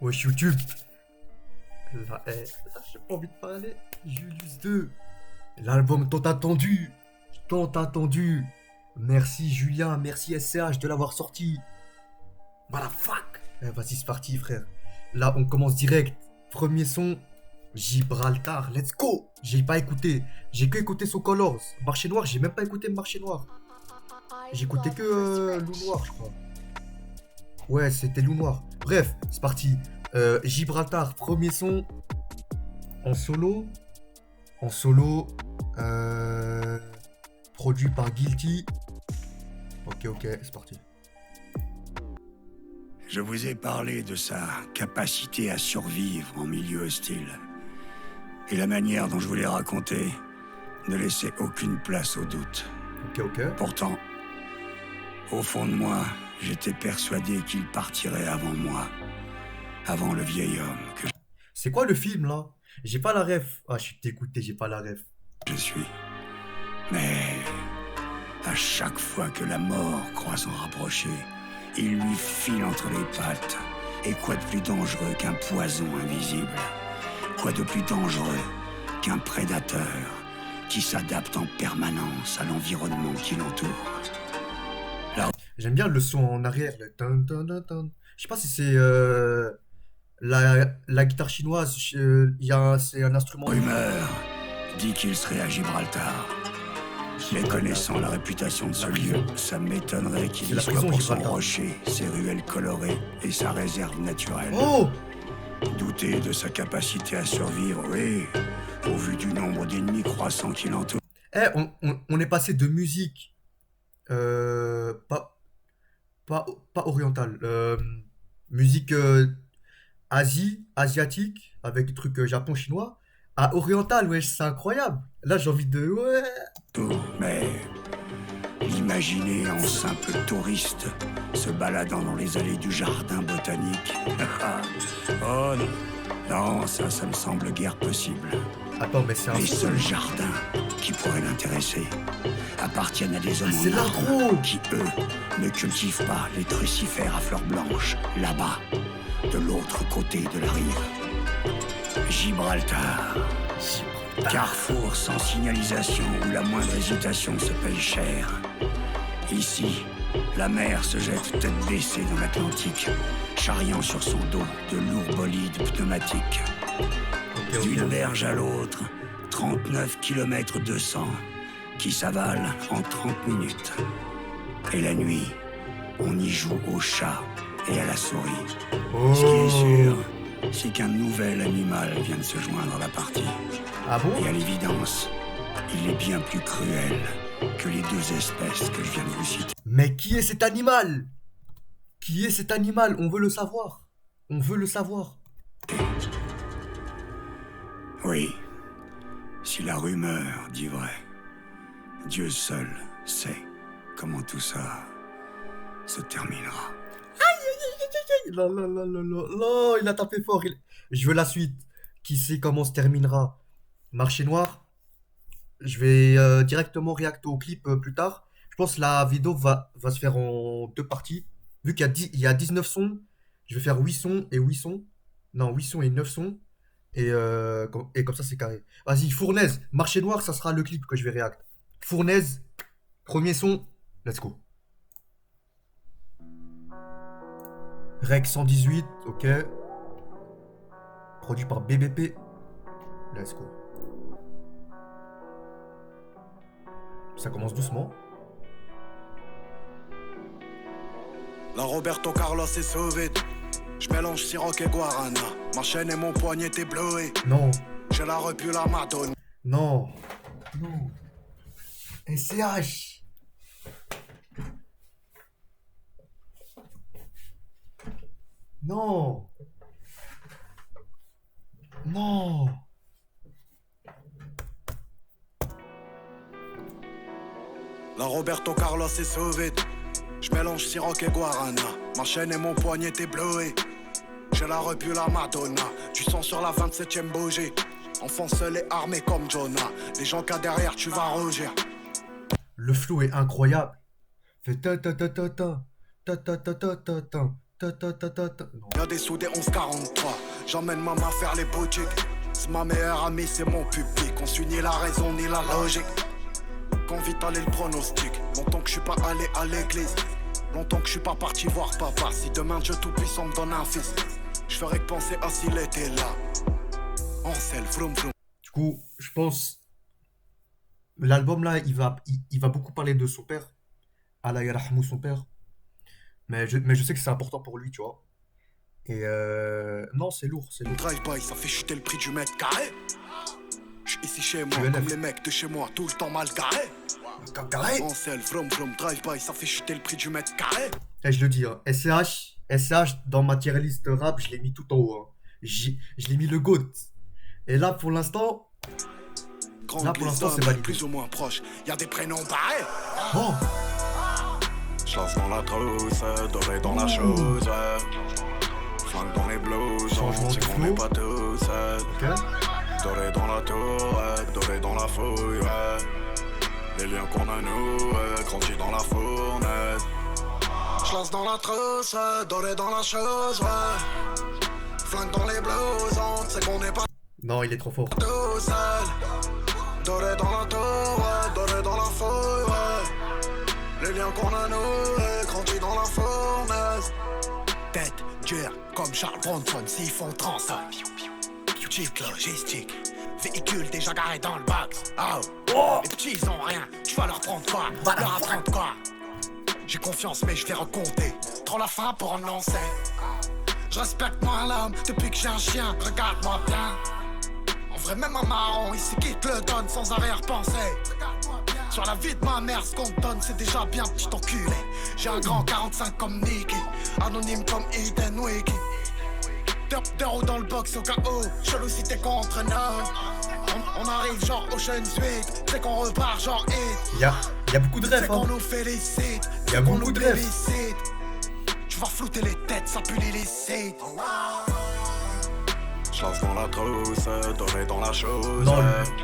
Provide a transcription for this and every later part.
Wesh YouTube. Là, j'ai pas envie de parler. Julius 2. L'album tant attendu. Tant attendu. Merci Julien, merci SCH de l'avoir sorti. Fuck. Vas-y, c'est parti, frère. Là, on commence direct. Premier son, Gibraltar, let's go. J'ai pas écouté. J'ai que écouté son Colors. Marché Noir, j'ai même pas écouté Marché Noir. J'ai écouté que Loup Noir, je crois. Ouais, c'était Loup Noir. Bref, c'est parti. Gibraltar, premier son. En solo. En solo. Produit par Guilty. Ok, c'est parti. Je vous ai parlé de sa capacité à survivre en milieu hostile. Et la manière dont je vous l'ai raconté ne laissait aucune place au doute. Ok. Pourtant, au fond de moi, j'étais persuadé qu'il partirait avant moi. Avant le vieil homme que C'est quoi le film là? J'ai pas la ref. Ah, je suis dégoûté, j'ai pas la ref. je suis. Mais à chaque fois que la mort croit s'en rapprocher, il lui file entre les pattes. Et quoi de plus dangereux qu'un poison invisible? Quoi de plus dangereux qu'un prédateur qui s'adapte en permanence à l'environnement qui l'entoure? J'aime bien le son en arrière. Le tan, tan, tan, tan. Je sais pas si c'est la guitare chinoise. C'est un instrument. Rumeur dit qu'il serait à Gibraltar. Mais connaissant la réputation de ce lieu, ça m'étonnerait qu'il C'est y la soit prison, pour son Gibraltar. rocher, ses ruelles colorées et sa réserve naturelle. Oh! Douter de sa capacité à survivre, oui, au vu du nombre d'ennemis croissants qui l'entourent. On est passé de musique pas, pas orientale. Musique asiatique, avec des trucs Japon, chinois, à oriental, wesh, c'est incroyable. Là, j'ai envie de. Ouais! Mais l'imaginer en simple touriste se baladant dans les allées du jardin botanique. Oh non, non, ça me semble guère possible. Attends, mais c'est un Les son. seuls jardins qui pourraient l'intéresser appartiennent à des hommes c'est en l'intro. armes qui, eux, ne cultivent pas les trucifères à fleurs blanches, là-bas, de l'autre côté de la rive. Gibraltar, carrefour sans signalisation où la moindre hésitation se paye cher. Ici, la mer se jette tête baissée dans l'Atlantique, charriant sur son dos de lourds bolides pneumatiques. D'une berge à l'autre, 39 km 200 qui s'avalent en 30 minutes. Et la nuit, on y joue au chat et à la souris. Oh. Ce qui est sûr, c'est qu'un nouvel animal vient de se joindre à la partie. Ah bon? Et à l'évidence, il est bien plus cruel que les deux espèces que je viens de vous citer. Mais qui est cet animal? Qui est cet animal? On veut le savoir. On veut le savoir. Oui, si la rumeur dit vrai, Dieu seul sait comment tout ça se terminera. Là, il a tapé fort. Je veux la suite. Qui sait comment se terminera? Marché Noir. Je vais directement réacter au clip plus tard. Je pense que la vidéo va se faire en deux parties. Vu il y a 19 sons, je vais faire 8 sons et 8 sons. Non, 8 sons et 9 sons. Et comme ça, c'est carré. Vas-y, Fournaise. Marché Noir, ça sera le clip que je vais réacter. Fournaise, premier son. Let's go. Rec 118, ok. Produit par BBP. Let's go. Ça commence doucement. La Roberto Carlos est sauvé. Je mélange Ciroc et Guarana. Ma chaîne et mon poignet t'es bleué. Non, J'ai la repu la Madonna. non, non. SCH. Non. Non. La Roberto Carlos est sauvé. Je mélange Ciroc et Guarana. Ma chaîne et mon poignet t'es bleué. J'ai la repu la Madonna. Du sang sur la 27ème bougie. Enfant seul et armé comme Jonah. Les gens qu'il y a derrière tu vas rougir. Le flow est incroyable. Fait ta ta ta ta ta ta ta ta ta ta ta. Non. Y'a des sous des 1143. J'emmène maman faire les boutiques. C'est ma meilleure amie, c'est mon public. On suit ni la raison ni la logique. Quand vite aller le pronostic. Longtemps que je suis pas allé à l'église. Longtemps que je suis pas parti voir papa. Si demain Dieu tout-puissant me donne un fils, je ferais que penser à s'il était là. En selle, vroom vroom. Du coup, je pense l'album là, il va beaucoup parler de son père. Allah yarhamou son père. Mais je sais que c'est important pour lui, tu vois. Et non, c'est lourd, c'est lourd. Drive-by, ça fait chuter le prix du mètre carré. Je suis ici chez moi, UNF. comme les mecs de chez moi, tout le temps mal garé. Carré. En selle, vroom vroom, drive-by, ça fait chuter le prix du mètre carré. Et je le dis, hein, SCH dans ma tier list rap, je l'ai mis tout en haut. Hein. Je l'ai mis le GOAT. Et là, pour l'instant, c'est validé. Plus ou moins proche, y'a des prénoms pareils. Oh, Chasse dans la trousse, doré dans la chose. Flingue dans les blouses, Changement c'est de qu'on flow. n'est pas tous. ok. Doré dans la tour, doré dans la fouille. Les liens qu'on a nous, grandis dans la fournaise. Chasse dans la trousse, doré dans la chose. Flingue dans les blouses, c'est qu'on n'est pas Non, il est trop fort. tout seul. Doré dans la tour, doré dans la fouille. Les liens qu'on a nous, grandis dans la fournaise. Tête dure comme Charles Bronson, s'ils font trans. Cheap logistique, véhicule déjà garé dans le box. Oh. Les petits ils ont rien, tu vas leur prendre quoi? Leur apprendre quoi? J'ai confiance mais je vais recompter. Trop la fin pour en lancer. Je respecte moi l'homme depuis que j'ai un chien, regarde-moi bien. En vrai même un marron, il sait qui te le donne sans arrière-pensée. Sur la vie de ma mère, ce qu'on te donne c'est déjà bien, petit enculé. J'ai un grand 45 comme Nicky, anonyme comme Eden Wiki. Deux roues dans le box au cas où, chelou si t'es contre nous. On arrive genre Ocean's 8, c'est qu'on repart genre hit. Il y a beaucoup de C'est rêves. qu'on Hein. nous félicite, Y a c'est qu'on beaucoup nous de rêves. félicite. Tu vas flouter les têtes, ça pue l'illicite. Chasse dans la trousse, doré dans la chose. Non,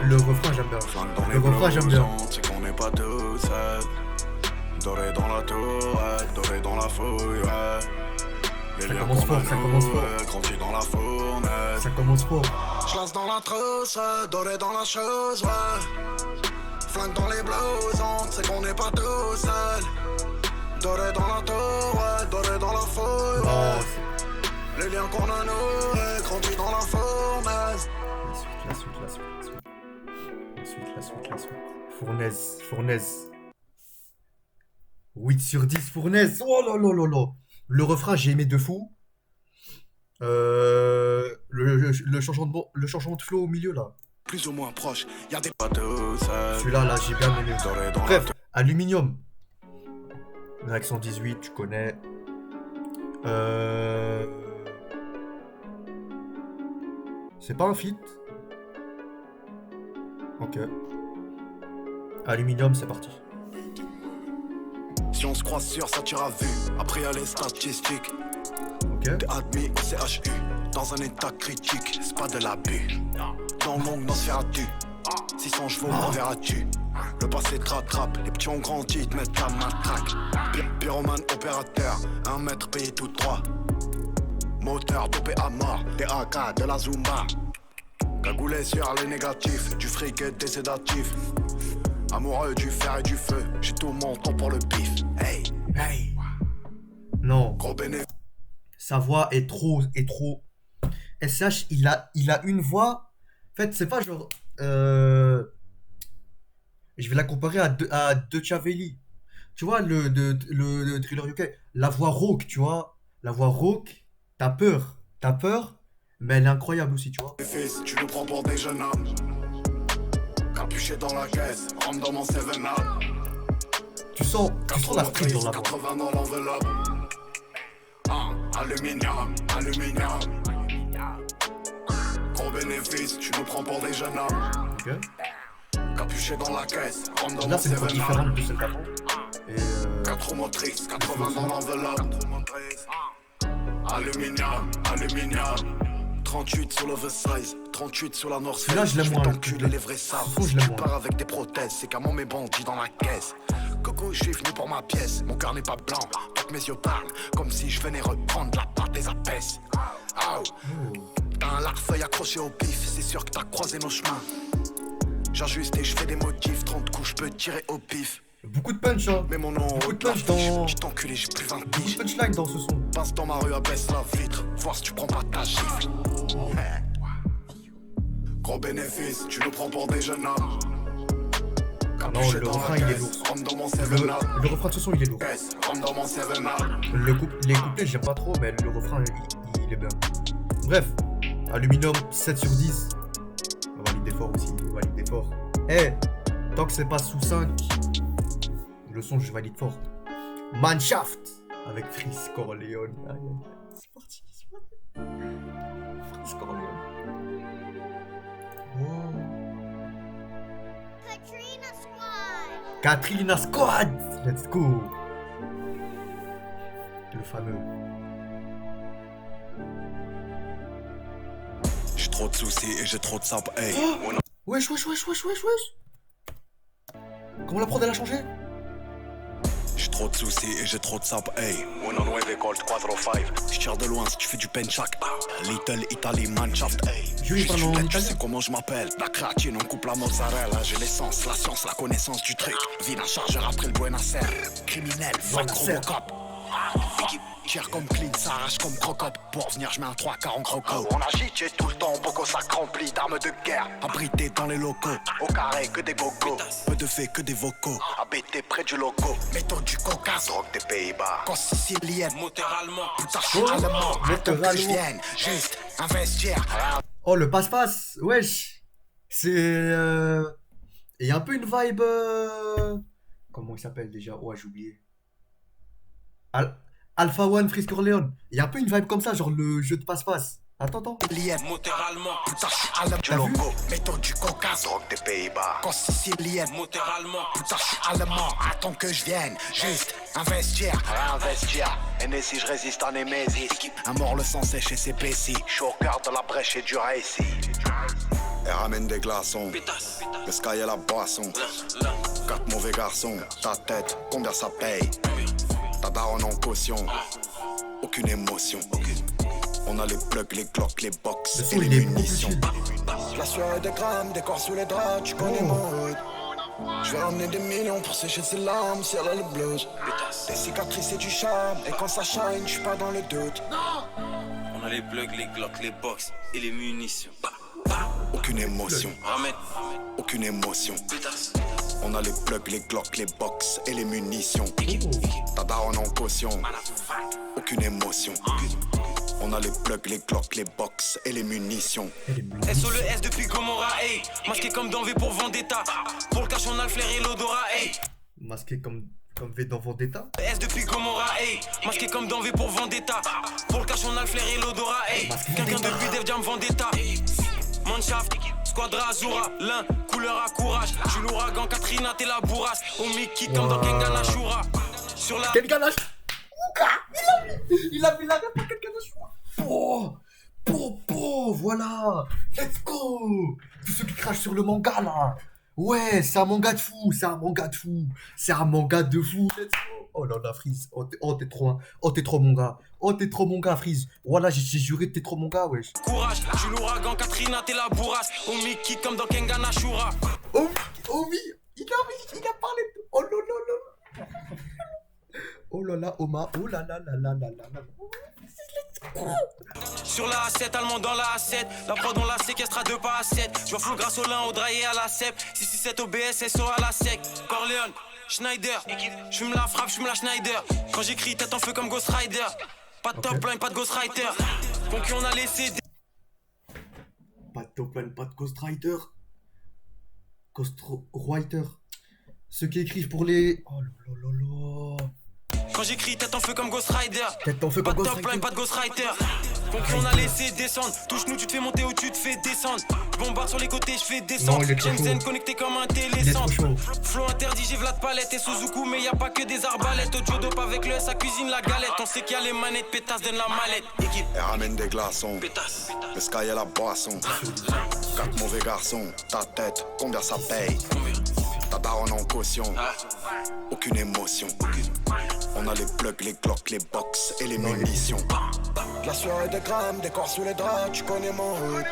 le refrain, j'aime bien. Flingue dans Le les refrain, j'aime bien. blouses, c'est qu'on n'est pas tous. Doré dans la tour, doré dans la fouille. Les Ça liens commence qu'on fort, a ça nous, commence fort. grandis dans la fournaise. Ça commence fort. J'lance dans la trousse, doré dans la chose, Flingue dans les blouses, c'est qu'on n'est pas tout seul. Doré dans la tour, doré dans la fouille. Non, Les liens qu'on a nous, grandis dans la fournaise. La suite. Fournaise. 8 sur 10, Fournaise. Oh là là là là. Le refrain, j'ai aimé de fou. Le changement de flow au milieu, là. Plus ou moins proche, y'a des pas tous. Celui-là, là, j'ai bien aimé. Doré dans Bref, Aluminium. Avec 118, tu connais. C'est pas un feat. Ok. Aluminium, c'est parti. Si on se croise sur ça tire à vue. Après y'a les statistiques. Ok. T'es admis au CHU. Dans un état critique, c'est pas de l'abus. Dans le monde, Nosferatu. 600 chevaux, reverras-tu. Le passé te rattrape, les petits ont grandi, ils te mettent la matraque. Pyromane opérateur, 1 mètre payé tout droit. Moteur dopé à mort, des AK, de la Zumba. Cagoulé sur les négatifs, du fric et des sédatifs. Amoureux du fer et du feu, j'ai tout mon temps pour le bif. Hey, hey, Non, gros bénéfice. sa voix est trop. SH, il a une voix. En fait, c'est pas genre. Je vais la comparer à De Chavelli. Tu vois, le Thriller UK. La voix rauque, tu vois. La voix rauque, t'as peur, mais elle est incroyable aussi, tu vois. Fils, tu nous prends pour des jeunes hommes. Capuché dans la caisse, rentre dans mon 7-up. Tu sens la street dans la voix. 80 dans l'enveloppe. Aluminium. Gros bénéfice, tu nous prends pour des jeunes hommes. Ok. Capuché dans la caisse, rentre dans Là, mon c'est une voix 7-up. différente de celle d'avant. Et 4 roues motrices, 80 dans l'enveloppe. Aluminium. 38 sur l'oversize, 38 sur la North Celui-là, Face. je l'aime vais moins, t'enculer le- les vrais savent. ce son, je Si l'aime tu moins. pars avec des prothèses, c'est qu'à moi mes bandits dans la caisse. Coucou, je suis venu pour ma pièce. Mon cœur n'est pas blanc, donc mes yeux parlent. Comme si je venais reprendre la part des apaises. T'as un larfeuille accroché au pif, c'est sûr que t'as croisé nos chemins. J'ajuste et je fais des motifs, 30 coups, je peux tirer au pif. Beaucoup de punch, hein. Mais mon nom Beaucoup de de la punch dans... fiche, t'enculé, j'ai plus 20 Beaucoup de piges. punchline dans ce son. Passe dans ma rue, abaisse la vitre, voir si tu prends pas ta gifle. Gros bénéfice, tu nous prends pour des jeunes hommes. Non, le refrain il est lourd. Rentre dans mon Le refrain de ce son il est lourd. rentre dans mon 7-up. Les couplets j'aime pas trop, mais le refrain il est bien. Bref, Aluminium 7 sur 10. On valide d'effort aussi, on valide d'effort. Tant que c'est pas sous 5, le son je valide fort. Manshaft avec Freeze Corleone. Aïe, aïe. C'est parti, c'est parti. Freeze Corleone. Wow. Katrina Squad. Let's go. Le fameux. J'ai trop de soucis et j'ai trop de sap, hey. Wesh. Comment la prod elle a changé? J'ai trop de soucis et j'ai trop de sap, hey. Uno nueve Colt 4-5. Je tire de loin si tu fais du penchak. Little Italy Manshaft, hey. Je lui parle en Tu italien. sais comment je m'appelle. La créatine, on coupe la mozzarella. J'ai l'essence, la science, la connaissance du truc. Vine un chargeur après le Buenos Aires. Criminel, fuck Robocop. Équipe tire comme clean, s'arrache comme crocop. Pour venir, je mets un 3-4 en croco. On agit, j'ai tout le temps, beaucoup sac rempli d'armes de guerre. Abrité dans les locaux, au carré que des gogos. Peu de faits que des vocaux. Habité près du loco. Méthode du Caucase, drogue des Pays-Bas. Quand sicilienne, moteur allemand. Putain, je suis allemand. Attends que je vienne, juste investir. Oh le passe-passe, wesh. C'est il y a un peu une vibe comment il s'appelle déjà? Ouais, j'ai oublié. Alpha One Freeze Corleone. Il y a un peu une vibe comme ça, genre le jeu de passe-passe. Attends. Lien, moteur allemand, putain, je suis allemand. Du loco, méthode du Caucase, drogue des Pays-Bas. Quand sicilienne, moteur allemand, putain, je suis allemand. Attends que je vienne, juste investir. Réinvestir, et si je résiste à Némésis. Un mort le sang sèche et c'est Bessie. Je suis au cœur de la brèche et du récit. Elle ramène des glaçons, le sky et la boisson. 4 mauvais garçons, ta tête, combien ça paye? Ta daronne en caution, aucune émotion. On a les plugs, les glocks, les box et les munitions. La sueur et des grammes, des corps sous les draps, tu connais mon hood. Je vais ramener des millions pour sécher ses larmes, si elle a le blues. Des cicatrices et du charme, et quand ça shine, je suis pas dans le doute. On a les plugs, les glocks, les box et les munitions. Aucune émotion, Ramène, aucune émotion. pétasse. On a les plugs, les glocks, les box et les munitions. Ta daronne en caution, aucune émotion. On a les plugs, les glocks, les box et les munitions. SO le S depuis Gomorrah, hey. Masqué comme dans V pour Vendetta. Pour le cash, on a le flair et l'odorat, hey. Masqué comme V dans Vendetta. S depuis Gomorrah, hey. Masqué comme dans V pour Vendetta. Pour le cash, on a le flair et l'odorat, hey. Quelqu'un depuis Def Jam Vendetta. Manshaft, Squadra Azura, l'un, couleur à courage. J'suis l'ouragan, Katrina, t'es la bourrasse. Au Mickey comme dans Kengan Ashura. Sur la. Quel ganache. Il a vu la ref pour quel ganache. Voilà. Let's go. Tous ceux qui crachent sur le manga là. Ouais, c'est un manga de fou. C'est un manga de fou. Let's go. Oh là là, Freeze. Oh, t'es trop, hein. Oh, t'es trop mon gars, Freeze. Voilà, j'ai juré que t'es trop mon gars, wesh. Courage, j'suis l'ouragan, Katrina, t'es la bourrasse. Au Mickey comme dans Kengan Ashura. Oh oui, il a parlé de... Oh là là là. Oh là là, Oma. Oh là là là là là là. Sur la A7, allemand dans la A7. La prod on la séquestre à 2 pas à 7. J'vois flou grâce au lin, au draillé à la CEP. 667 OBS, SO à la sec. Corleone, Schneider. J'fume la frappe, j'fume la Schneider. Quand j'écris, tête en feu comme Ghost Rider. Pas de top line, pas de Ghost Rider. Concu, on a laissé des... Pas de top line, pas de Ghost Rider. Ghost Rider. Ceux qui écrivent pour les... Oh là là là là. Quand j'écris, tête en feu comme Ghost Rider. Tête en feu Pas comme de Ghost top line, Rider. pas de Ghost Rider. Concu, on a laissé descendre. Touche-nous, tu te fais monter ou tu te fais descendre. Bombarde sur les côtés, je fais descendre. Non, il est trop Shenzhen chaud. connecté comme un Il est trop télécentre. chaud. Flow interdit, j'ai Vlad Palette et Suzuku, mais y a pas que des arbalètes. Au Jodope avec le S, ça cuisine la galette. On sait qu'il y a les manettes, pétasse, donne la mallette. Équipe, Elle ramène des glaçons, pétasse. le sky et la boisson. 4 mauvais garçons, ta tête, combien ça paye? Ta daronne en caution. Aucune émotion. On a les plugs, les glocks, les box et les munitions. La soirée des grammes, des corps sous les draps, tu connais mon hood.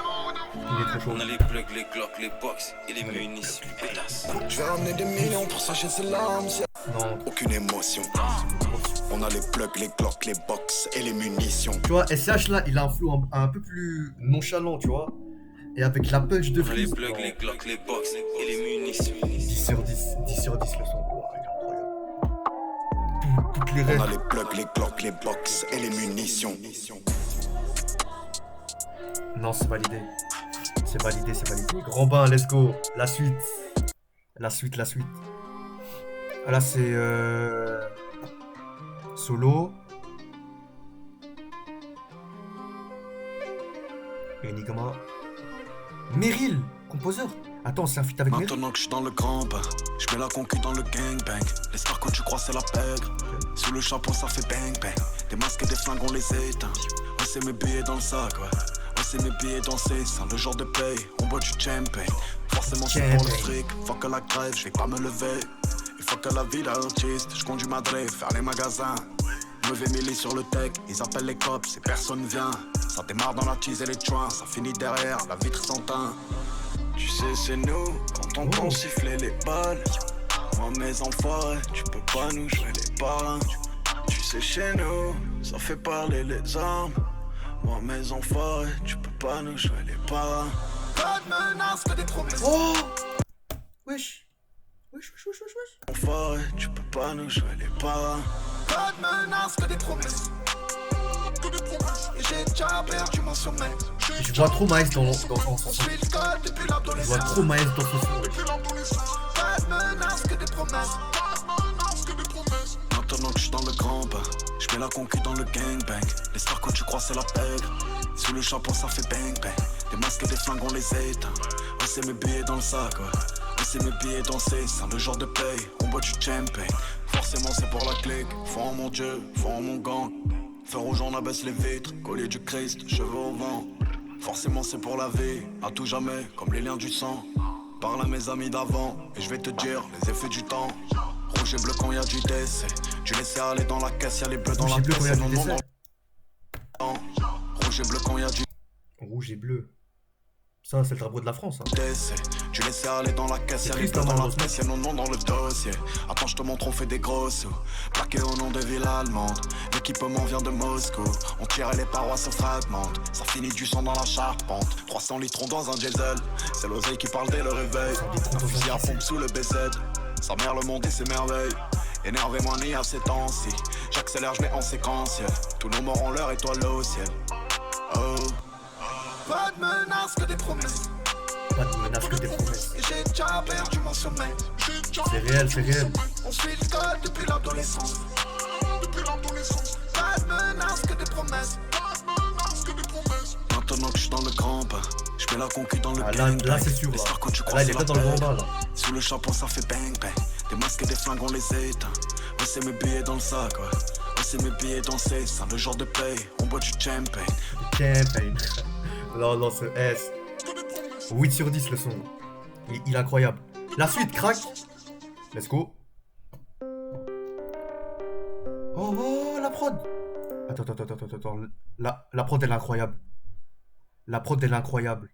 Il est trop chaud. On a les plugs, les glocks, les box et les munitions. Pétasse. Je vais ramener des millions pour sécher ses larmes. Non. Aucune émotion. On a les plugs, les glocks, les box et les munitions. Tu vois, SCH là, il a un flow un peu plus nonchalant, tu vois. Et avec la punch de On a les Freeze. plugs, les glocks, les box et les munitions. 10 sur 10, 10 sur 10 le son. Oh, il est incroyable. Toutes les On rêves. a les plugs, les glocks, les box et les munitions. Non, c'est validé. C'est validé, c'est validé. Grand bain, let's go. La suite. La suite, la suite. Ah, là, c'est solo. Enigma. Meryl, composeur. Attends, c'est un feat avec Meryl. Maintenant que je suis dans le grand bain, je mets la concu dans le gangbang. Les stars quand tu crois c'est la pègre. Sous le chapeau ça fait bang bang. Des masques et des flingues on les éteint. On sait mes billets dans le sac, ouais. On sait mes billets danser, c'est le genre de paye. On boit du champagne. Forcément c'est pour le fric. Faut que la grève, je vais pas me lever. Il faut que la vie d'artiste, je conduis ma drive, faire les magasins. Levé mêlé sur le tech, ils appellent les cops et personne vient. Ça démarre dans la cheese et les joints, ça finit derrière la vitre sans teint. Tu sais c'est nous, quand on entend siffler les balles. Moi mes enfoirés, tu peux pas nous jouer les parrains. Tu sais chez nous, ça fait parler les armes. Moi mes enfoirés, tu peux pas nous jouer les parrains. Pas de menace que des promesses. Oh wesh. Wesh, wesh, wesh, wesh, wesh. Enfoiré, tu peux pas nous jouer les parrains. Pas de menace que des promesses. Et j'ai déjà perdu mon sommeil. Je vois trop Maes dans son son. On suit le code depuis Je vois l'adolescence. trop Maes dans son son. Pas de menace que des promesses. Maintenant que je suis dans le grand bain, je mets la concu dans le gangbang. Les stars quand tu crois c'est la pègre. Sous le chapeau ça fait bang bang. Des masques et des flingues on les éteint. On sait mes billets dans le sac, ouais. On sait mes billets danser, c'est le genre de paye. On boit du champagne. Forcément c'est pour la clique. Faut en mon dieu, faut en mon gang. Feu rouge on abaisse les vitres. Collier du Christ, cheveux au vent. Forcément c'est pour la vie, à tout jamais, comme les liens du sang. Parle à mes amis d'avant, et je vais te dire les effets du temps. Rouge et bleu quand y a du décès. Tu laissais aller dans la caisse, y'a les bleus dans Rouge la et bleu caisse. quand y a et du non, non, décès. dans le temps. Rouge et bleu quand y a du Rouge et bleu. Ça, c'est le drapeau de la France. Hein. décès. Tu laissais aller dans la caisse, y'a les triste, bleus hein, dans la malheureusement. caisse, et non, non dans le dossier. Attends, je te montre, on fait des grosses sous. Plaqué au nom des villes allemandes. L'équipement vient de Moscou. On tire et les parois se fragmentent. Ça finit du sang dans la charpente. 300 litrons dans un diesel. C'est l'oseille qui parle dès le réveil. Un fusil à pompe sous le BZ. Sa mère le monde et ses merveilles. Énervé-moi ni à ces temps-ci. J'accélère, je mets en séquentiel. Tous nos morts ont l'heure et toi l'eau au ciel. Oh. Pas de menace que des promesses. Pas de menace que des promesses. Et j'ai déjà perdu mon sommeil. C'est réel, c'est réel. On suit le code depuis l'adolescence. Pas de menace que des promesses. Maintenant que je suis dans le grand bain, je mets la concu dans le Ah, là, c'est sûr. Les stars, quand tu Là, crois, il est c'est pas la dans le grand pègre. bain, là. Sous le chapeau ça fait bang bang. Des masques et des flingues on les éteint. On sait mes billets dans le sac, ouais. On sait mes billets danser, c'est le genre de paye. On boit du champagne. Campaign. Non, non, c'est S. 8 sur 10 le son. Il est incroyable. La suite, crack. Let's go. Oh, oh, la prod. Attends. La prod, elle est incroyable. La prod, elle est incroyable.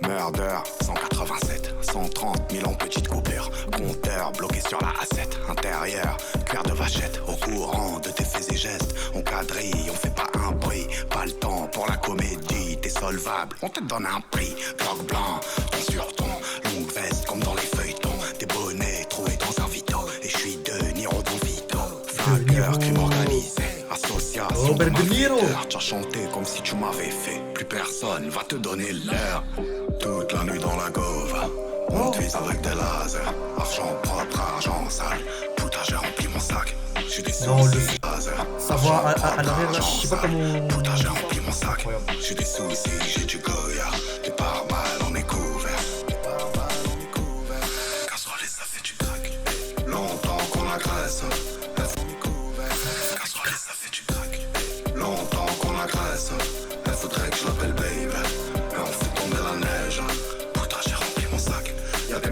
Murder, 187, 130 000 en petite coupure. Compteur bloqué sur la A7. Intérieur, cuir de vachette. Au courant de tes faits et gestes. On quadrille, on fait pas un bruit. Pas le temps pour la comédie. T'es solvable, on te donne un prix. Bloc blanc, ton sur ton. Longue veste comme dans les feuilletons. Des bonnets troués dans un vito. Et je suis de Niro dans Vito. Flingueur, crime organisé. Association Robert De Niro. Tu as chanté comme si tu m'avais fait. Plus personne va te donner l'heure. Toute la nuit dans la gauve. On utilise avec des lasers. Argent propre, argent sale. Putain, j'ai rempli mon sac. J'ai des Non, soucis. Laser. Ça va à l'arrière, là, je sais pas comment. Putain, j'ai rempli mon sac. Incroyable. J'ai des soucis, j'ai du Goya. Des pare-balles, on est couvert. Casserole et ça fait du crack. Longtemps qu'on agresse.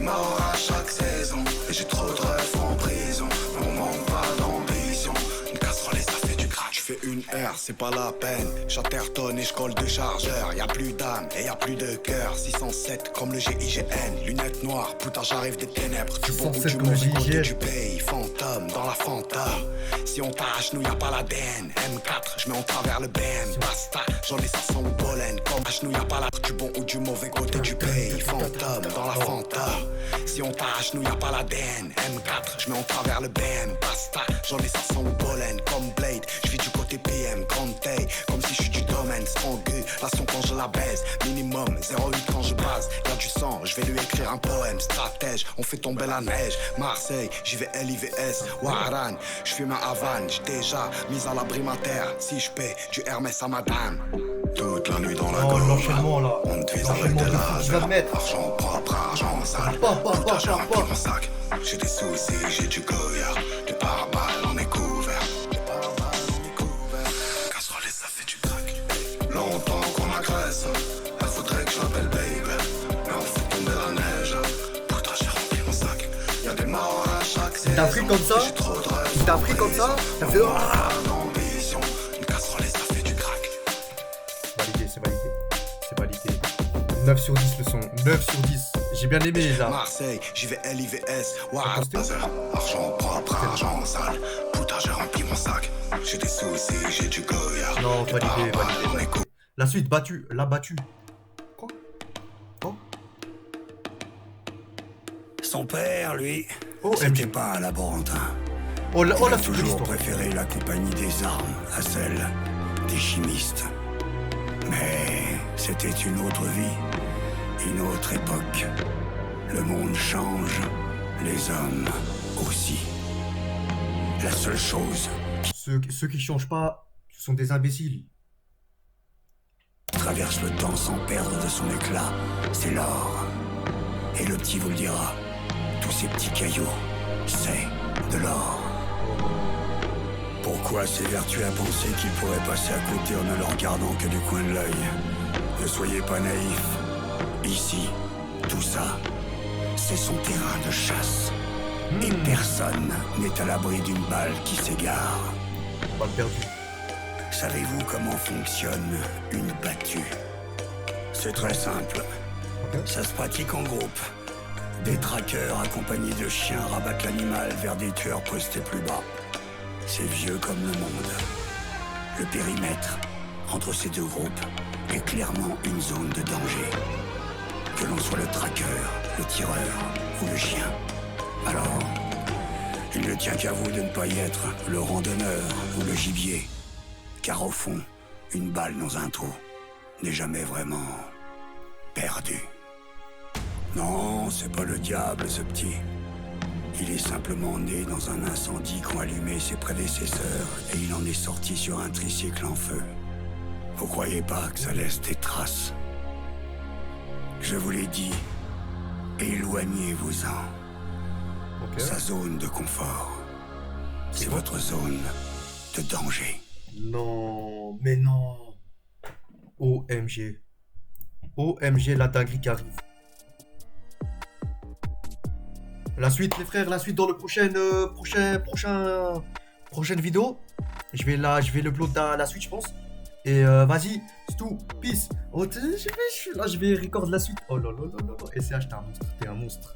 morts à chaque saison. Et j'ai trop de rêves en prison. Mais on manque pas d'ambition. Une casserole et ça fait du crack. Je fais une R, c'est pas la peine. J'intertonne et je colle de chargeur. Y'a plus d'âme et y'a plus de cœur. 607 comme le GIGN. Lunettes noires, putain j'arrive des ténèbres. Du bon ou du mauvais côté du pays. Fantôme dans la Fanta. Si on tâche, nous y'a pas la DN. M4, je mets en travers le BM. Basta, j'en ai 500 au pollen. Comme H, nous y'a pas la du bon ou du mauvais côté du pays. Fantôme dans la Fanta. Si on tâche, nous y'a pas la DN. M4, je mets en travers le BM. Basta, j'en ai 500 au pollen. Comme Blade, je vis du côté PM. Grande taille, comme si je suis du domaine. Strangulation quand je la baise. Minimum 0,8 quand je base. Y'a du sang, je vais lui écrire un poème. Stratège, on fait tomber la neige. Marseille, j'y vais LIVS. Waran, je fume un Havane. J'ai déjà mis à l'abri ma terre. Si je paie du Hermès à madame. Toute la nuit dans la Oh, gorge. l'enchaînement là. On te vise avec L'enchaînement des de fou, tu vas te lasers. mettre. Argent propre, argent sale. Putain, j'ai rempli mon sac. J'ai des soucis, j'ai du Goya. Des pare-balles, on est couvert. Des pare-balles, on est couvert. Casserole et ça fait du crack. Longtemps qu'on agresse. Elle faudrait que je l'appelle baby. Mais on fait tomber la neige. Putain, j'ai rempli mon sac. Y'a des morts à chaque saison. T'as pris comme ça? J'ai trop de rêves. Il t'a pris comme ça? T'as fait. D'ambition. Une casserole et ça fait du crack. Validé, c'est validé. C'est validé. 9 sur 10 le son. 9 sur 10. J'ai bien aimé là. Marseille, j'y vais LIVS. posté où? Argent propre, argent sale. Putain, j'ai rempli mon sac. J'ai des soucis, j'ai du Goya. Non, Des validé, pare-balles, validé. on est La suite, battu. La battue. Quoi? Oh. Son père, lui, Oh, c'était MG. pas un laborantin. Oh, la Il a suite de toujours l'histoire. préféré la compagnie des armes à celle des chimistes. Mais c'était une autre vie, une autre époque. Le monde change, les hommes aussi. La seule chose Ceux qui changent pas, ce sont des imbéciles. qui traverse le temps sans perdre de son éclat, c'est l'or. Et le petit vous le dira, tous ces petits cailloux, c'est de l'or. Pourquoi s'évertuer à penser qu'il pourrait passer à côté en ne le regardant que du coin de l'œil? Ne soyez pas naïfs. Ici, tout ça, c'est son terrain de chasse. Et personne n'est à l'abri d'une balle qui s'égare. Balle perdue. Savez-vous comment fonctionne une battue? C'est très simple. Ça se pratique en groupe. Des traqueurs accompagnés de chiens rabattent l'animal vers des tueurs postés plus bas. C'est vieux comme le monde. Le périmètre entre ces deux groupes est clairement une zone de danger. Que l'on soit le traqueur, le tireur ou le chien. Alors, il ne tient qu'à vous de ne pas y être le randonneur ou le gibier. Car au fond, une balle dans un trou n'est jamais vraiment perdu. Non, c'est pas le diable, ce petit. Il est simplement né dans un incendie qu'ont allumé ses prédécesseurs et il en est sorti sur un tricycle en feu. Vous croyez pas que ça laisse des traces? Je vous l'ai dit, éloignez-vous-en. Ok. Sa zone de confort, c'est votre zone de danger. Non, mais non. OMG. OMG, la dinguerie qui arrive. La suite, les frères, la suite dans le prochaine vidéo. Je vais le upload la suite, je pense. Et vas-y, c'est tout. Peace. Oh, là, je vais record la suite. Oh là là là là là. SCH, t'es un monstre.